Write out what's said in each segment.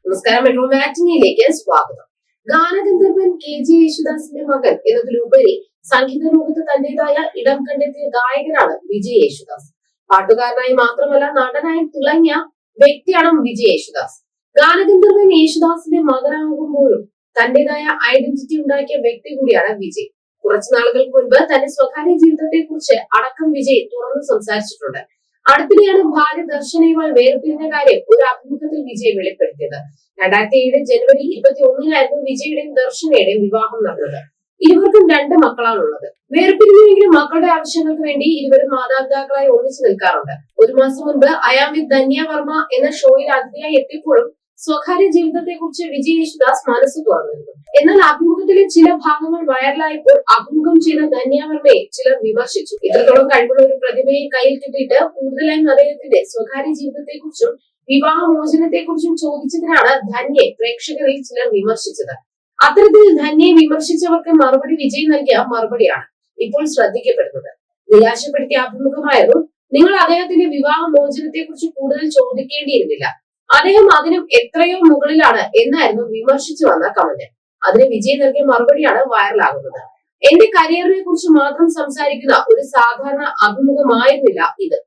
നമസ്കാരം, മെട്രോ മാറ്റിനിയിലേക്ക് സ്വാഗതം. ഗാനഗന്ധർവൻ KG യേശുദാസിന്റെ മകൻ എന്നതിലുപരി സംഗീത ലോകത്ത് തന്റേതായ ഇടം കണ്ടെത്തിയ ഗായകനാണ് വിജയ് യേശുദാസ്. പാട്ടുകാരനായി മാത്രമല്ല നടനായി തിളങ്ങിയ വ്യക്തിയാണ് വിജയ് യേശുദാസ്. ഗാനഗന്ധർവൻ യേശുദാസിന്റെ മകനാകുമ്പോഴും തന്റേതായ ഐഡന്റിറ്റി ഉണ്ടാക്കിയ വ്യക്തി കൂടിയാണ് വിജയ്. കുറച്ചു നാളുകൾക്ക് മുൻപ് തന്റെ സ്വകാര്യ ജീവിതത്തെ കുറിച്ച് അടക്കം വിജയ് തുറന്നു സംസാരിച്ചിട്ടുണ്ട്. അടുത്തിടെയാണ് ഭാര്യ ദർശനയുമായി വേർപിരിഞ്ഞ കാര്യം ഒരു അഭിമുഖത്തിൽ വിജയ് വെളിപ്പെടുത്തിയത്. 2007 ജനുവരി 21-നായിരുന്നു വിജയുടെയും ദർശനയുടെയും വിവാഹം നടന്നത്. ഇരുവർക്കും 2 മക്കളാണുള്ളത്. വേർപിരിഞ്ഞെങ്കിലും മക്കളുടെ ആവശ്യങ്ങൾക്ക് വേണ്ടി ഇരുവരും മാതാപിതാക്കളായി ഒന്നിച്ചു നിൽക്കാറുണ്ട്. ഒരു മാസം മുൻപ് ഐ ആം വിത്ത് ധന്യ വർമ്മ എന്ന ഷോയിൽ അതിഥിയായി എത്തിയപ്പോഴും സ്വകാര്യ ജീവിതത്തെ കുറിച്ച് വിജയ് യേശുദാസ് മനസ്സ് തുറന്നിരുന്നു. എന്നാൽ അഭിമുഖത്തിലെ ചില ഭാഗങ്ങൾ വൈറലായപ്പോൾ അഭിമുഖം ചെയ്ത ധന്യ വർമ്മയെ ചിലർ വിമർശിച്ചു. ഇത്രത്തോളം കഴിവുള്ള ഒരു പ്രതിഭയെ കയ്യിൽ കിട്ടിയിട്ട് കൂടുതലായും അദ്ദേഹത്തിന്റെ സ്വകാര്യ ജീവിതത്തെ കുറിച്ചും വിവാഹമോചനത്തെ കുറിച്ചും ചോദിച്ചതിനാണ് ധന്യയെ പ്രേക്ഷകരിൽ ചിലർ വിമർശിച്ചത്. അത്തരത്തിൽ ധന്യയെ വിമർശിച്ചവർക്ക് മറുപടി വിജയ് നൽകിയ മറുപടിയാണ് ഇപ്പോൾ ശ്രദ്ധിക്കപ്പെടുന്നത്. നിരാശപ്പെടുത്തിയ അഭിമുഖമായിരുന്നു. നിങ്ങൾ അദ്ദേഹത്തിന്റെ വിവാഹമോചനത്തെ കുറിച്ച് കൂടുതൽ ചോദിക്കേണ്ടിയിരുന്നില്ല, അദ്ദേഹം അതിനും എത്രയോ മുകളിലാണ് എന്നായിരുന്നു വിമർശിച്ചു വന്ന കമന്റ്. അതിന് വിജയ് നൽകിയ മറുപടിയാണ് വൈറലാകുന്നത്. എന്റെ കരിയറിനെ കുറിച്ച് മാത്രം സംസാരിക്കുന്ന ഒരു സാധാരണ അഭിമുഖമായിരുന്നില്ല ഇത്.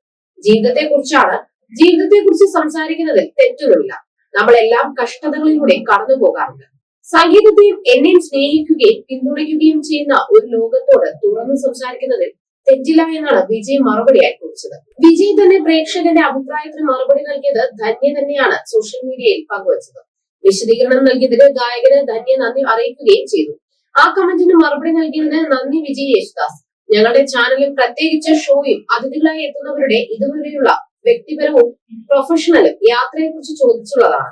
ജീവിതത്തെ കുറിച്ചാണ്. ജീവിതത്തെ കുറിച്ച് സംസാരിക്കുന്നതിൽ തെറ്റൊന്നുമില്ല. നമ്മളെല്ലാം കഷ്ടതകളിലൂടെ കടന്നു പോകാറുണ്ട്. സംഗീതത്തെയും എന്നെയും സ്നേഹിക്കുകയും പിന്തുണയ്ക്കുകയും ചെയ്യുന്ന ഒരു ലോകത്തോട് തുറന്നു സംസാരിക്കുന്നതിൽ തെറ്റില്ല എന്നാണ് വിജയ് മറുപടിയായി കുറിച്ചത്. വിജയ് തന്നെ പ്രേക്ഷകന്റെ അഭിപ്രായത്തിന് മറുപടി നൽകിയത് ധന്യ തന്നെയാണ് സോഷ്യൽ മീഡിയയിൽ പങ്കുവച്ചത്. വിശദീകരണം നൽകിയതിന് ഗായകന് ധന്യ നന്ദി അറിയിക്കുകയും ചെയ്തു. ആ കമന്റിന് മറുപടി നൽകിയതിന് നന്ദി വിജയ് യേശുദാസ്. ഞങ്ങളുടെ ചാനലും പ്രത്യേകിച്ച് ഷോയും അതിഥികളായി എത്തുന്നവരുടെ ഇതുവരെയുള്ള വ്യക്തിപരവും പ്രൊഫഷണലും യാത്രയെ കുറിച്ച് ചോദിച്ചുള്ളതാണ്.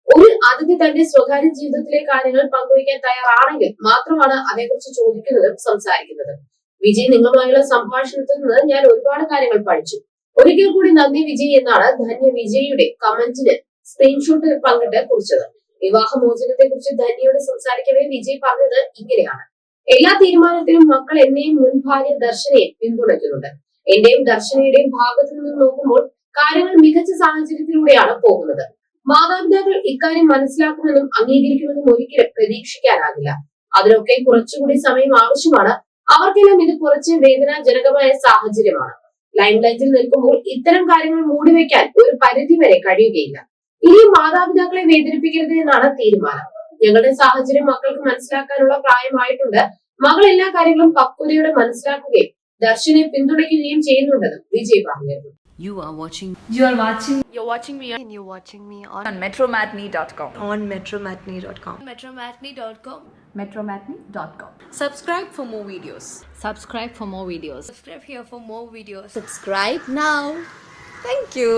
ഒരു അതിഥി തന്റെ സ്വകാര്യ ജീവിതത്തിലെ കാര്യങ്ങൾ പങ്കുവയ്ക്കാൻ തയ്യാറാണെങ്കിൽ മാത്രമാണ് അതേക്കുറിച്ച് ചോദിക്കുന്നതും സംസാരിക്കുന്നതും. വിജയ്, നിങ്ങളുമായുള്ള സംഭാഷണത്തിൽ നിന്ന് ഞാൻ ഒരുപാട് കാര്യങ്ങൾ പഠിച്ചു. ഒരിക്കൽ കൂടി നന്ദി വിജയ് എന്നാണ് ധന്യ വിജയുടെ കമന്റിന് സ്ക്രീൻഷോട്ട് പങ്കിട്ട് കുറിച്ചത്. വിവാഹമോചനത്തെ കുറിച്ച് ധന്യയോട് സംസാരിക്കവേ വിജയ് പറഞ്ഞത് ഇങ്ങനെയാണ്: എല്ലാ തീരുമാനത്തിലും മക്കൾ എന്നെയും മുൻ ഭാര്യ ദർശനയെയും പിന്തുണയ്ക്കുന്നുണ്ട്. എന്റെയും ദർശനയുടെയും ഭാഗത്തു നിന്ന് നോക്കുമ്പോൾ കാര്യങ്ങൾ മികച്ച സാഹചര്യത്തിലൂടെയാണ് പോകുന്നത്. മാതാപിതാക്കൾ ഇക്കാര്യം മനസ്സിലാക്കുമെന്നും അംഗീകരിക്കുമെന്നും ഒരിക്കലും പ്രതീക്ഷിക്കാനാകില്ല. അതിനൊക്കെ കുറച്ചുകൂടി സമയം ആവശ്യമാണ്. അവർക്കെല്ലാം ഇത് കുറച്ച് വേദനാജനകമായ സാഹചര്യമാണ്. ലൈംലൈറ്റിൽ നിൽക്കുമ്പോൾ ഇത്തരം കാര്യങ്ങൾ മൂടിവെക്കാൻ ഒരു പരിധി വരെ കഴിയുകയില്ല. ഇനിയും മാതാപിതാക്കളെ വേദനിപ്പിക്കരുത് എന്നാണ് തീരുമാനം. ഞങ്ങളുടെ സാഹചര്യം മക്കൾക്ക് മനസ്സിലാക്കാനുള്ള പ്രായമായിട്ടുണ്ട്. മകൾ എല്ലാ കാര്യങ്ങളും പക്വതയോടെ മനസ്സിലാക്കുകയും ദർശനെ പിന്തുണയ്ക്കുകയും ചെയ്യുന്നുണ്ടെന്നും വിജയ് പറഞ്ഞിരുന്നു. You're watching me and you're watching me on metromatney.com. on metromatney.com. metromatney.com. Subscribe for more videos. Subscribe for more videos. Subscribe here for more videos. Subscribe now. Thank you.